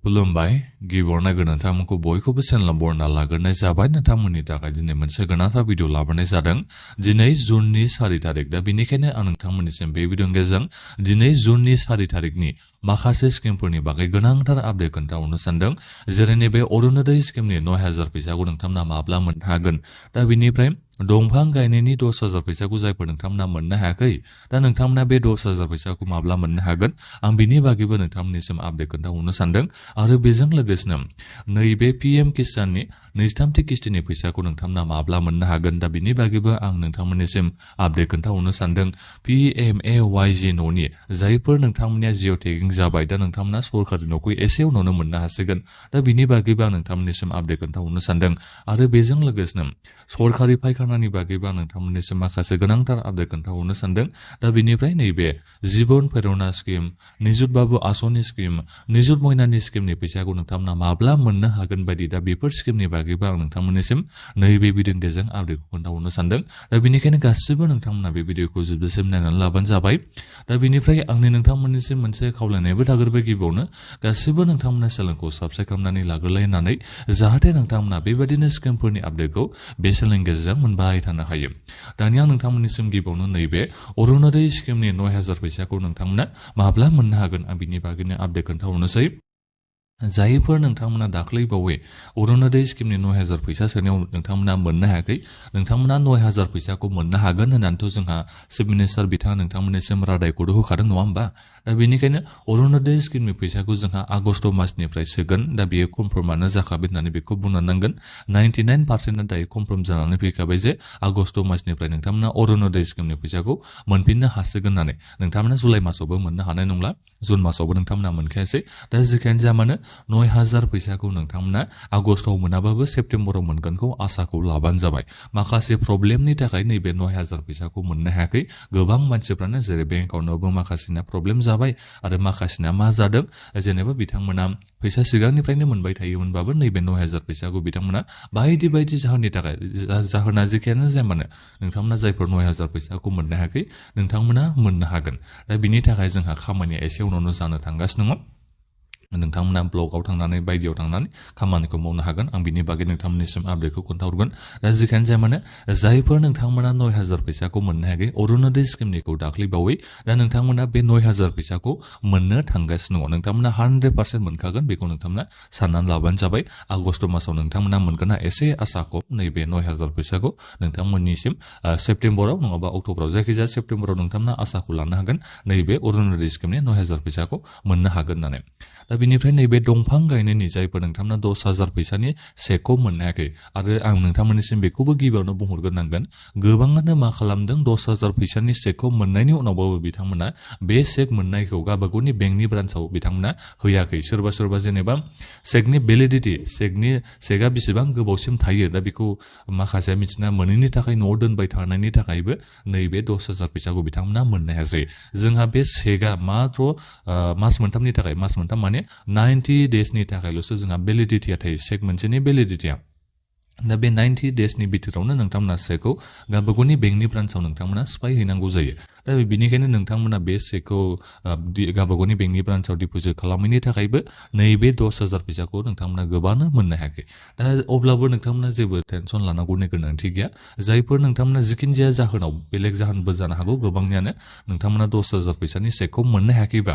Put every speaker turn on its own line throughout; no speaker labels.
खुलुमबाय गिबियावनो नोंथांमोनखौ बयखौबो चेनेलाव बरायना लाग्रोनाय जाबाय। नोंथांमोननि थाखाय दिनै मोनसे गोनांथार भिडिअ लाबोनाय जादों। दिनै जुननि 4 तारिख दा बेनिखायनो आं नोंथांमोननिसिम बे भिडिअनि गेजेरजों दिनै जुननि 4 तारिखनि माखासे स्किमफोरनि बागै गोनांथार आपडेट खोन्थाहरनो सानदों। जेरै नैबे अरुणोदय स्किमनि 9000 फैसाखौ नोंथांमोना माब्ला मोननो हागोन। दा बेनिफ्राय दंफां गायनायनि 10000 फैसाखौ जायफोर नोंथांमोना मोननो हायाखै, दा नोंथांमोना बे 10000 फैसाखौ माब्ला मोननो हागोन आं बिनि बागैबो नोंथांमोननिसिम आपडेट खोन्थाहरनो सानदों। आरो बेजों लोगोसेनो नैबे पीएम किसाननि 23थि किस्तिनि फैसाखौ नोंथांमोना माब्ला मोननो हागोन, दा बिनि बागैबो आं नोंथांमोननिसिम आपडेट खोन्थाहरनो सानदों। PMAY-G न'नि जायफोर नोंथांमोननिया जिअ टेगिं जाबाय, दा नोंथांमोना सरकारि न'खौ एसे उनावनो मोननो हासिगोन। दा बिनि बागैबो आं नोंथांमोननिसिम आपडेट खोन्थाहरनो सानदों। आरो बेजों लोगोसेनो सरकारि फायखानानि बागैबो आं नोंथांमोननिसिम माखासे गोनांथार आपडेट खोन्थाहरनो सानदों। दा बिनिफ्राय नैबे जिबन प्रेरणा स्किम, निजुत बाबु आसनि स्किम, निजुत मयनानि स्किमनि फैसाखौ नोंथांमोना माब्ला मोननो हागोन बायदि, दा बेफोर स्किमनि बागैबो आं नोंथांमोननिसिम नैबे भिडिअनि गेजेरजों आपडेटखौ खोन्थाहरनो सानदों। दा बेनिखायनो गासिबो नोंथांमोना बे भिडिअखौ जोबजासिम नायनानै लाबानो जाबाय। दा बेनिफ्राय आंनि नोंथांमोननिसिम मोनसे खावलायनायबो थाग्रोबाय गिबियावनो, गासिबो नोंथांमोना चेनेलखौ साबस्क्राइब खालामनानै लाग्रोलाय होननानै, जाहाथे नोंथांमोना बेबायदिनो स्किमफोरनि आपडेटखौ बे चेनेलनि गेजेरजों मोनबाय थानो हायो। दानिया नोंथांमोननिसिम गिबियावनो नैबे अरुणोदय स्किमनि 9000 फैसाखौ नोंथांमोना माब्ला मोननो हागोन आं बिनि बागैनो आपडेट खोन्थाहरनोसै। जायफोर नोंथांमोना दाख्लै बावै अरुणोदय स्किमनि 9000 फैसा सोनायाव नोंथांमोना मोननो हायाखै, नोंथांमोना 9000 फैसाखौ मोननो हागोन होननानैथ' जोंहा चिफ मिनिस्टार बिथाङा नोंथांमोननिसिम रादायखौथ' होखादों नङा होमबा। दा बेनिखायनो अरुणोदय स्किमनि फैसाखौ जोंहा आगष्ट मासनिफ्राय सोगोन। दा बेयो कनफार्मानो जाखाबाय होननानै बेखौ बुंनो नांगोन। 99% दायो कनफार्म जानानै फैखाबाय जे आगष्ट मासनिफ्राय नोंथांमोना अरुणोदय स्किमनि फैसाखौ मोनफिननो हासिगोन होननानै। नोंथांमोना जुलाइ मासावबो मोननो हानाय नंला, जुन मासावबो नोंथांमोना मोनखायासै। दा जिखियानो जाया मानो 9000 फैसाखौ नोंथांमोना आगष्टआव मोनाबाबो सेप्तेम्बराव मोनगोनखौ आसाखौ लाबानो जाबाय। माखासे प्रब्लेमनि थाखाय नैबे 9000 फैसाखौ मोननो हायाखै गोबां मानसिफ्रानो, जेरै बेंक एकाउन्टआवबो माखासेना प्रब्लेम जाबाय आरो माखासेना मा जादों, जेनेबा बिथांमोना फैसा सिगांनिफ्रायनो मोनबाय थायोमोनबाबो नैबे 9000 फैसाखौ बिथांमोना बायदि बायदि जाहोननि थाखाय, जाहोना जेखियानो जाया मानो नोंथांमोना जायफोर 9000 फैसाखौ मोननो हायाखै नोंथांमोना मोननो हागोन। दा बिनि थाखाय जोंहा खामानिया एसे उनावनो जानो थांगासिनो दङ। नोंथांमोना ब्लगाव थांनानै बायदियाव थांनानै खामानिखौ मावनो हागोन। आं बिनि बागै नोंथांमोननिसिम आपडेटखौ खोन्थाहरगोन। दा जिखियानो जाया मानो जायफोर नोंथांमोना 9000 फैसाखौ मोननो हायाखै अरुणोदय स्किमनिखौ दाख्लै बावै, दा नोंथांमोना बे 9000 फैसाखौ मोननो थांगासिनो दङ। नोंथांमोना 100% मोनखागोन, बेखौ नोंथांमोना साननानै लाबानो जाबाय। आगष्ट मासाव नोंथांमोना मोनगोना एसे आसा खम, नैबे 9000 फैसाखौ नोंथांमोननिसिम सेप्तेम्बराव नङाबा अक्ट'बराव, जायखिजाया सेप्तेम्बराव नोंथांमोना आसाखौ लानो हागोन नैबे अरुणोदय स्किमनि 9000 फैसाखौ मोननो हागोन होननानै। दा बिनिफ्राय नैबे दंफां गायनायनि जायफोर नोंथांमोना 10000 फैसानि चेकखौ मोननो हायाखै, आरो आं नोंथांमोननिसिम बेखौबो गिबियावनो बुंहरग्रोनांगोन, गोबाङानो मा खालामदों 10000 फैसानि चेकखौ मोननायनि उनावबाबो बिथांमोना बे चेक मोननायखौ गावबागावनि बेंकनि ब्रान्सआव बिथांमोना होयाखै। सोरबा सोरबा जेनेबा चेकनि भेलिडिटि, चेकआ बेसेबां गोबावसिम थायो, दा बेखौ माखासेया मिथिना मोनैनि थाखाय न'आव दोनबाय थानायनि थाखायबो नैबे 10000 फैसाखौ बिथांमोना मोननो हायासै। जोंहा बे चेकआ मात्र मास मोनथामनि थाखाय, मास मोनथाम माने 90 डेजनि थाखायल'सो जोंहा भेलिडिटिया थायो, चेक मोनसेनि भेलिडिटिया। दा बे 90 डेजनि बिथोरावनो नोंथांमोना चेकखौ गावबागावनि बेंकनि ब्रान्सआव नोंथांमोना सिफाय हैनांगौ जायो। दा बेनिखायनो नोंथांमोना बे चेकखौ गावबागावनि बेंकनि ब्रान्सआव डिप'जिट खालामैनि थाखायबो नैबे 10000 फैसाखौ नोंथांमोना गोबाङानो मोननो हायाखै। दा अब्लाबो नोंथांमोना जेबो टेनसन लानांगौनि गोनांथि गैया। जायफोर नोंथांमोना जिखिनि जाया जाहोनाव, बेलेग जाहोनबो जानो हागौ गोबांनियानो, नोंथांमोना 10000 फैसानि चेकखौ मोननो हायाखैबा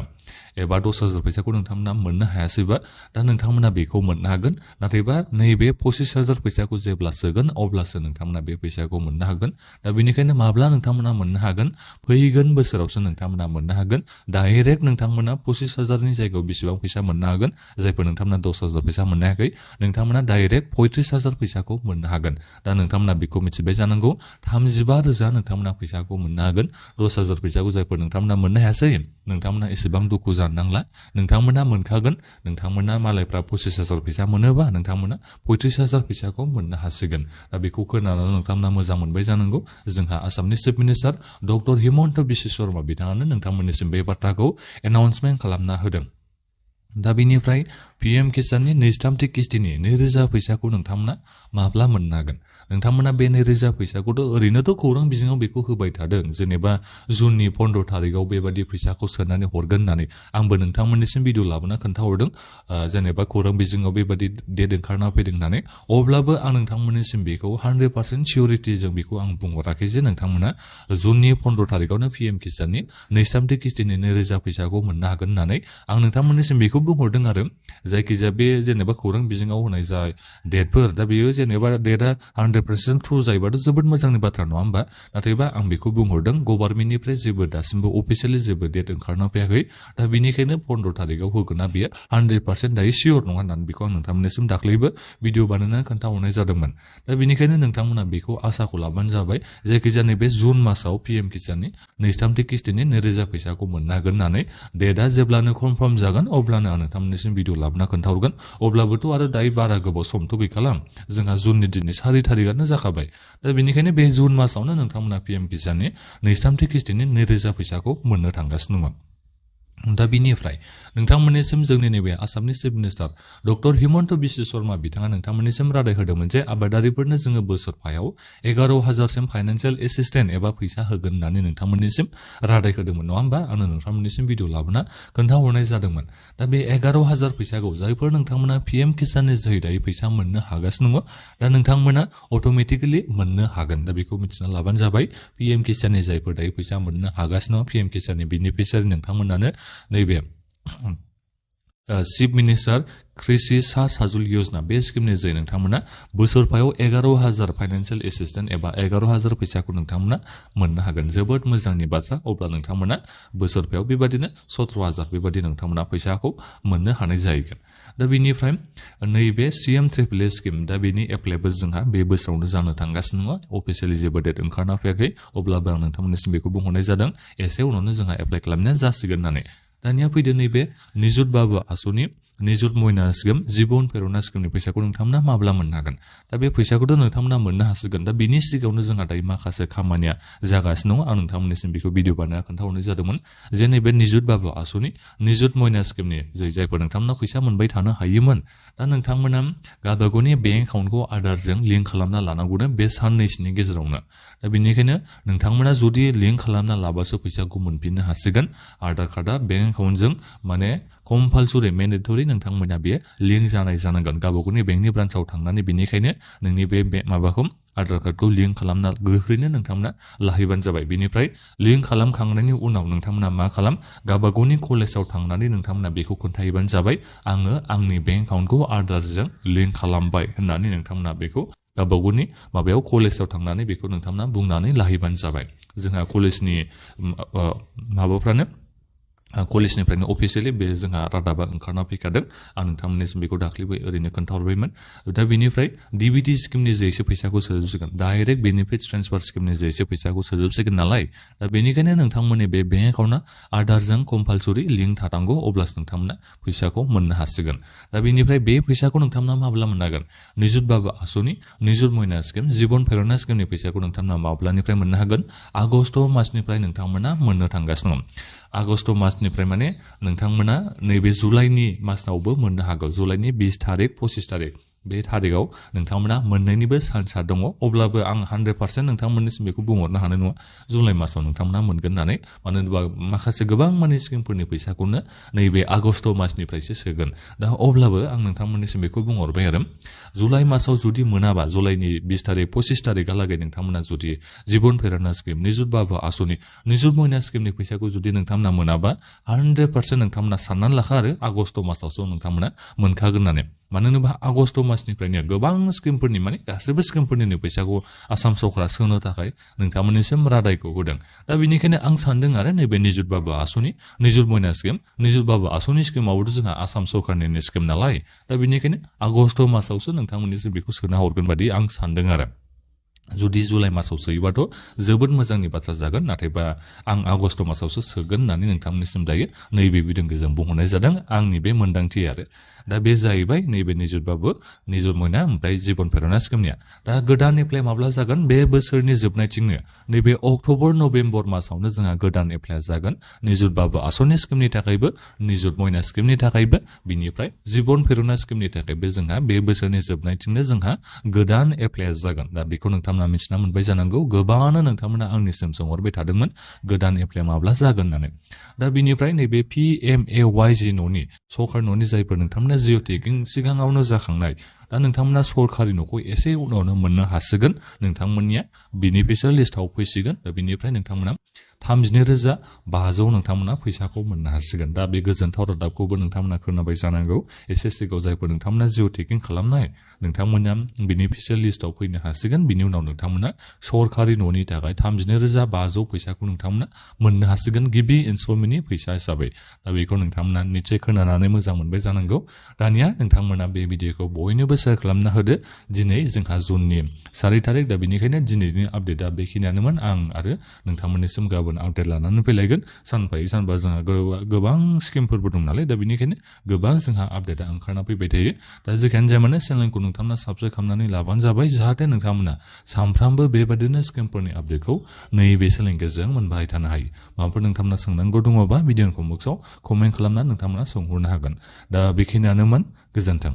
एबा 10000 फैसाखौ नोंथांमोना मोननो हायासैबा, दा नोंथांमोना बेखौ मोननो हागोन। नाथायबा नैबे 25000 फैसाखौ जेब्ला सोगोन अब्लासो नोंथांमोना बे फैसाखौ मोननो हागोन। दा बेनिखायनो माब्ला नोंथांमोना मोननो हागोन, फैगोन बोसोरावसो नोंथांमोना मोननो हागोन। डाइरेक्ट नोंथांमोना 25000नि जायगायाव बेसेबां फैसा मोननो हागोन, जायफोर नोंथांमोना 10000 फैसा मोननो हायाखै नोंथांमोना डाइरेक्ट 35000 फैसाखौ मोननो हागोन। दा नोंथांमोना बेखौ मिथिबाय जानांगौ, 35000 नोंथांमोना फैसाखौ मोननो हागोन। 10000 फैसाखौ जायफोर नोंथांमोना मोननो हायासै नोंथांमोना एसेबां दुखु जानो नांला, नोंथांमोना मोनखागोन। नोंथांमोना मालायफ्रा 25000 फैसा मोनोबा नोंथांमोना 35000 फैसाखौ मोननो हासिगोन। दा बेखौ खोनानानै नोंथांमोना मोजां मोनबाय जानांगौ। जोंहा आसामनि chief minister doctor Himanta Biswa Sharma बिथाङानो नोंथांमोननिसिम बे बाथ्राखौ एनाउन्समेन्ट खालामना होदों। दा बेनिफ्राय PM किसाननि 23 किस्तिनि 2000 फैसाखौ नोंथांमोना माब्ला मोननो हागोन नोंथांमोना बे 2000 फैसाखौथ' ओरैनोथ' खौरां बिजोङाव बेखौ होबाय थादों जेनेबा जुननि 15 तारिखआव बेबादि फैसाखौ सोनानै हरगोन होननानै आंबो नोंथांमोननिसिम भिडिअ लाबोना खोन्थाहरदों जेनेबा खौरां बिजोङाव बेबादि डेट ओंखारना फैदों होननानै अब्लाबो आं नोंथांमोननिसिम बेखौ 100% सिउरिटि जों बेखौ आं बुंहराखै जे नोंथांमोना जुननि 15 तारिखआवनो PM किसाननि 23 किस्तिनि 2000 फैसाखौ मोननो हागोन होननानै आं नोंथांमोननिसिम बेखौ बुंहरदों आरो जायखिजाया बे जेनेबा खौरां बिजोङाव होनाय जा डेटफोर दा बेयो जेनेबा डेटआ 100% ट्रु जायोबाथ' जोबोद मोजांनि बाथ्रा नङा होमबा नाथायबा आं बेखौ बुंहरदों गभर्नमेन्टनिफ्राय जेबो दासिमबो अफिसियेलि जेबो डेट ओंखारना फैयाखै दा बेनिखायनो 15 तारिखआव होगोना बेयो 100% दायो सियर नङा होननानै बेखौ आं नोंथांमोननिसिम दाख्लैबो भिडिअ बानायनानै खोन्थाहरनाय जादोंमोन दा बेनिखायनो नोंथांमोना बेखौ आसाखौ लाबानो जाबाय जायखिजाया नैबे जुन मासाव PM किसाननि 23 किस्तिनि 2000 फैसाखौ मोननो हागोन होननानै डेटआ जेब्लानो कनफार्म जागोन अब्लानो आं नोंथांमोननिसिम भिडिअ लाबोना खोन्थाहरगोन अब्लाबोथ' आरो दायो बारा गोबाव समथ' गैखाला जोंहा जुननि दिननि 4 तारिखआनो जाखाबाय दा बेनिखायनो बे जुन मासावनो नोंथांमोना PM किसाननि 23 किस्तिनि 2000 फैसाखौ मोननो थांगासिनो दङ दा बिनिफ्राय नोंथांमोननिसिम जोंनि नैबे आसामनि chief minister doctor Himanta Biswa Sharma बिथाङा नोंथांमोननिसिम रादाय होदोंमोन जे आबादारिफोरनो जोङो बोसोरफायाव 11,000 सिम फाइनान्सियेल एसिस्टेन्ट एबा फैसा होगोन होननानै नोंथांमोननिसिम रादाय होदोंमोन नङा होमबा आङो नोंथांमोननिसिम भिडिअ लाबोना खोन्थाहरनाय जादोंमोन दा बे 11,000 फैसाखौ जायफोर नोंथांमोना PM किसाननि जोहै दायो फैसा मोननो हागासिनो दङ दा नोंथांमोना अट'मेटिकेलि मोननो हागोन दा बेखौ मिथिना लाबानो जाबाय PM किसाननि जायफोर दायो फैसा मोननो हागासिनो दङ PM किसाननि बेनिफिसियारि नोंथांमोनानो नैबे चिफ मिनिस्टार कृषि सा साजुल योजना बे स्किमनि जोहै नोंथांमोना बोसोरफायाव 11,000 फाइनान्सियेल एसिस्टेन्ट एबा 11,000 फैसाखौ नोंथांमोना मोननो हागोन जोबोद मोजांनि बाथ्रा अब्ला नोंथांमोना बोसोरफायाव बेबादिनो 17,000 बेबादि नोंथांमोना फैसाखौ मोननो हानाय जाहैगोन दा बेनिफ्राय नैबे CM-AAA स्किम दा बेनि एप्लाइबो जोंहा बे बोसोरावनो जानो थांगासिनो दङ अफिसियेलि जेबो डेट ओंखारना फैयाखै अब्लाबो आं नोंथांमोननिसिम बेखौ बुंहरनाय जादों एसे उनावनो जोंहा एप्लाइ खालामनाया जासिगोन होननानै दानिया फैदो नैबे निजुत बाबु आसुनि निजुत मयना स्किम जिबन प्रेरणा स्किमनि फैसाखौ नोंथांमोना माब्ला मोननो हागोन दा बे फैसाखौथ' नोंथांमोना मोननो हासिगोन दा बिनि सिगाङावनो जोंहा दायो माखासे खामानिया जागासिनो दङ आं नोंथांमोननिसिम बेखौ भिडिअ बानायना खोन्थाहरनाय जादोंमोन जे नैबे निजुत बाबु आसुनि निजुत मयना स्किमनि जायफोर नोंथांमोना फैसा मोनबाय थानो हायोमोन दा नोंथांमोना गावबागावनि बेंक एकाउन्टखौ आधारजों लिंक खालामना लानांगौनो बे साननैसोनि गेजेरावनो दा बेनिखायनो नोंथांमोना जुदि लिंक खालामना लाबासो फैसाखौ मोनफिननो हासिगोन आधार कार्डआ बेंक एकाउन्टजों माने कम्पालसरि मेन्डेटरि नोंथांमोना बे लिंक जानाय जानांगोन गावबागावनि बेंकनि ब्रान्सआव थांनानै बेनिखायनो नोंनि बे माबाखौ आधार कार्डखौ लिंक खालामना गोख्रैनो नोंथांमोना लाहैबानो जाबाय बेनिफ्राय लिंक खालामखांनायनि उनाव नोंथांमोना मा खालाम गावबागावनि कलेजाव थांनानै नोंथांमोना बेखौ खोन्थाहैबानो जाबाय आङो आंनि बेंक एकाउन्टखौ आधारजों लिंक खालामबाय होननानै नोंथांमोना बेखौ गावबागावनि माबायाव कलेजाव थांनानै बेखौ नोंथांमोना बुंनानै लाहैबानो जाबाय जोंहा कलेजनि माबाफ्रानो कलेजनिफ्रायनो अफिसियेलि बे जोंहा रादाबा ओंखारना फैखादों आं नोंथांमोननिसिम बेखौ दाख्लैबो ओरैनो खोन्थाहरबायमोन दा बेनिफ्राय DBT स्किमनि जोहैसो फैसाखौ सोजोबसिगोन डाइरेक्ट बेनिफिट ट्रेन्सफार स्किमनि जोहैसो फैसाखौ सोजोबसिगोन नालाय दा बेनिखायनो नोंथांमोननि बे बेंक एकाउन्टआ आधारजों कम्पालसरि लिंक थानांगौ अब्लासो नोंथांमोना फैसाखौ मोननो हासिगोन दा बेनिफ्राय बे फैसाखौ नोंथांमोना माब्ला मोननो हागोन निजुत बाबु आसुनि निजुत मयना स्किम जिबन प्रेरणा स्किमनि फैसाखौ नोंथांमोना माब्लानिफ्राय मोननो हागोन आगष्ट मासनिफ्राय नोंथांमोना मोननो थांगासिनो दं आगष्ट मासनिफ्राय माने नोंथांमोना नैबे जुलाइनि मासावबो मोननो हागौ जुलाइनि 20 तारिख 25 तारिख बे थारिखआव नोंथांमोना मोननायनिबो चान्सआ दङ अब्लाबो आं 100% नोंथांमोननिसिम बेखौ बुंहरनो हानाय नङा जुलाइ मासाव नोंथांमोना मोनगोन होननानै मानो होनोबा माखासे गोबां माने स्किमफोरनि फैसाखौनो नैबे आगष्ट मासनिफ्रायसो सोगोन दा अब्लाबो आं नोंथांमोननिसिम बेखौ बुंहरबाय आरो जुलाइ मासाव जुदि मोनाबा जुलाइनि 20 तारिख 25 तारिखहालागै नोंथांमोना जुदि जिबन प्रेरणा स्किम निजुत बाबु आसुनि निजुत मयना स्किमनि फैसाखौ जुदि नोंथांमोना मोनाबा 100% नोंथांमोना साननानै लाखा आरो आगष्ट मासावसो नोंथांमोना मोनखागोन होननानै मानो होनोबा आगष्ट मासनिफ्रायनो गोबां स्किमफोरनि माने गासैबो स्किमफोरनिनो फैसाखौ आसाम सरकारा सोनो थाखाय नोंथांमोननिसिम रादायखौ होदों दा बेनिखायनो आं सानदों आरो नैबे निजुत बाबु आसुनि निजुत मयना स्किम निजुत बाबु आसुनि स्किमावबोथ' जोंहा आसाम सरकारनिनो स्किम नालाय दा बेनिखायनो आगष्ट मासावसो नोंथांमोननिसिम बेखौ सोना हरगोन बादि आं सानदों आरो जुदि जुलाइ मासाव सोयोबाथ' जोबोद मोजांनि बाथ्रा जागोन नाथायबा आं आगष्ट मासावसो सोगोन होननानै नोंथांमोननिसिम दायो नैबे बिदिंजों बुंहरनाय जादों आंनि बे मोन्दांथि आरो दा बे जाहैबाय नैबे निजुतबाबो निजुत मयना ओमफ्राय जिबन प्रेरणा स्किमनिया दा गोदान एप्लाइ माब्ला जागोन बे बोसोरनि जोबनायथिंनो नैबे अक्ट'बर नभेम्बर मासावनो जोंहा गोदान एप्लाइ जागोन निजुतबाबो आसनि स्किमनि थाखायबो निजुत मयना स्किमनि थाखायबो बिनिफ्राय जिबन प्रेरणा स्किमनि थाखायबो जोंहा बे बोसोरनि जोबनायथिंनो जोंहा गोदान एप्लाइ जागोन दा बेखौ नोंथांमोना मिथिना मोनबाय जानांगौ गोबाङानो नोंथांमोना आंनिसिम सोंहरबाय थादोंमोन गोदान एप्लाइ माब्ला जागोन होननानै दा बिनिफ्राय नैबे PMAY-G न'नि सरकार न'नि जायफोर नोंथांमोना जिअ टेगिं सिगाङावनो जाखांनाय दा नोंथांमोना सरकारि न'खौ एसे उनावनो मोननो हासिगोन नोंथांमोननिया बेनिफिसियेल लिस्टआव फैसिगोन दा बिनिफ्राय नोंथांमोना 32,500 नोंथांमोना फैसाखौ मोननो हासिगोन दा बे गोजोनथाव रादाबखौबो नोंथांमोना खोनाबाय जानांगौ एसे सिगाङाव जायफोर नोंथांमोना जिअ टेगिं खालामनाय नोंथांमोना बेनिफिसियेल लिस्टआव फैनो हासिगोन बिनि उनाव नोंथांमोना सरकारि न'नि थाखाय 32,500 फैसाखौ नोंथांमोना मोननो हासिगोन गिबि इनस्टलमेन्टनि फैसा हिसाबै दा बेखौ नोंथांमोना निश्चय खोनानानै मोजां मोनबाय जानांगौ दानिया नोंथांमोना बे भिडिअखौ बयनोबो शेयार खालामना होदो दिनै जोंहा जुननि 4 थारिख दा बेनिखायनो दिनैनि आपडेटआ बेखिनियानोमोन आं आरो नोंथांमोननिसिम गाबोन आपडेट लानानै फैलायगोन सानफा सानफा जोंहा गोबां स्किमफोरबो दं नालाय दा बेनिखायनो गोबां जोंहा आपडेटआ ओंखारना फैबाय थायो दा जेखियानो जाया मानो चेनेलखौ नोंथांमोना साबस्क्राइब खालामनानै लाबानो जाबाय जाहाथे नोंथांमोना सानफ्रामबो बेबादिनो स्किमफोरनि आपडेटखौ नैबे चेनेलनि गेजेरजों मोनबाय थानो हायो माबाफोर नोंथांमोना सोंनांगौ दङबा भिडिअनि बक्सआव कमेन्ट खालामना नोंथांमोना सोंहरनो हागोन दा बेखिनियानोमोन गोजोन्थों